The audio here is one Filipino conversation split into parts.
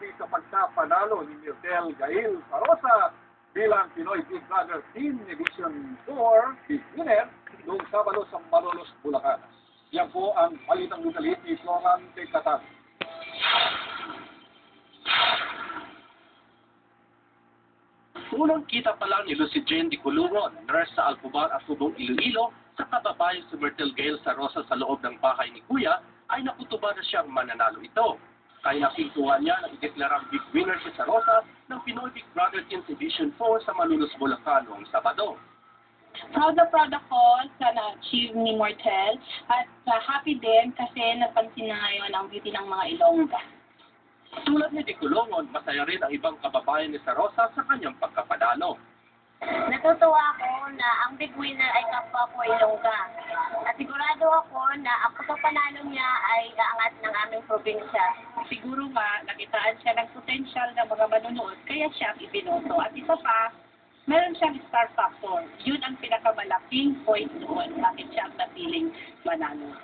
sinabi sa pagkapanalo ni Myrtle Gail Sarosa bilang Pinoy Big Brother Teen Edition 4 Big Winner noong Sabado sa Malolos, Bulacan. Yan po ang balitang lugalit ni Floran Tecatan. Unang kita pa lang ni Lucy Jane Di Culungon, nurse sa Alcobar at Tubong Iloilo, sa kababayan si Myrtle Gail Sarosa sa loob ng bahay ni Kuya, ay nakutuba na siyang mananalo ito. Kaya nakintuhan niya na ideklarang big winner si Sarosa ng Pinoy Big Brother Teen Edition 4 sa Malolos, Bulacan noong Sabado. Proud na proud ako sa na-achieve ni Myrtle at happy din kasi napansin na ngayon ang beauty ng mga Ilongga. Tulad ni Di Culungon, masaya rin ang ibang kababayan ni Sarosa sa kanyang pagkapanalo. Natutuwa ako na ang big winner ay kapwa ko Ilongga. At sigurado ako na ang pagkapanalo niya ay aangat ng aming probinsya. Siguro nga, nakitaan siya ng potential ng mga manunood kaya siya ang ibinoto. At isa pa, meron siyang star factor. Yun ang pinakamalaking point doon. Bakit siya ang napiling manalo.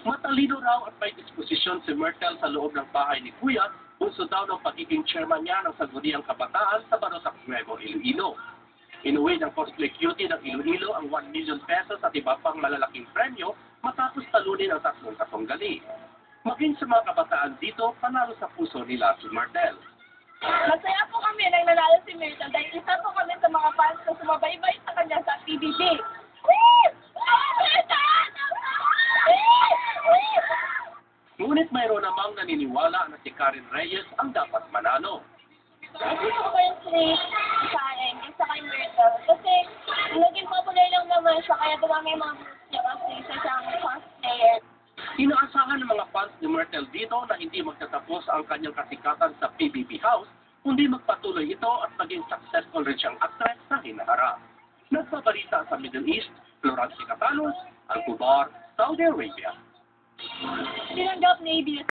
Matalino raw at may disposisyon si Myrtle sa loob ng bahay ni Kuya, bunso daw ng pagiging chairman niya ng Sangguniang Kabataan sa Barosac Nuevo, Iloilo. Inuwi ng cosplay cutie ng Iloilo ang 1 million pesos at iba pang malalaking premyo matapos talunin ang 3 katunggali. Maging sa mga kabataan dito, panalo sa puso nila si Myrtle. Masaya po kami nang nanalo si Myrtle dahil isa po kami sa mga fans na sumabaybay sa kanya sa PBB. Ngunit mayroon namang naniniwala na si Karen Reyes ang dapat manalo. Gusto ko yung street sa akin, isa kay Myrtle. Kasi naging popular lang naman siya kaya dumami yung mga views niya kasi isa siyang cosplayer. Inaasahan ng mga fans ni Myrtle dito na hindi magtatapos ang kanyang kasikatan sa PBB House, kundi magpatuloy ito at maging successful rin siyang actress sa hinaharap. Nagbabalita sa Middle East, Florence Catanos, Alcobar, Saudi Arabia. Tinanggap ni ABS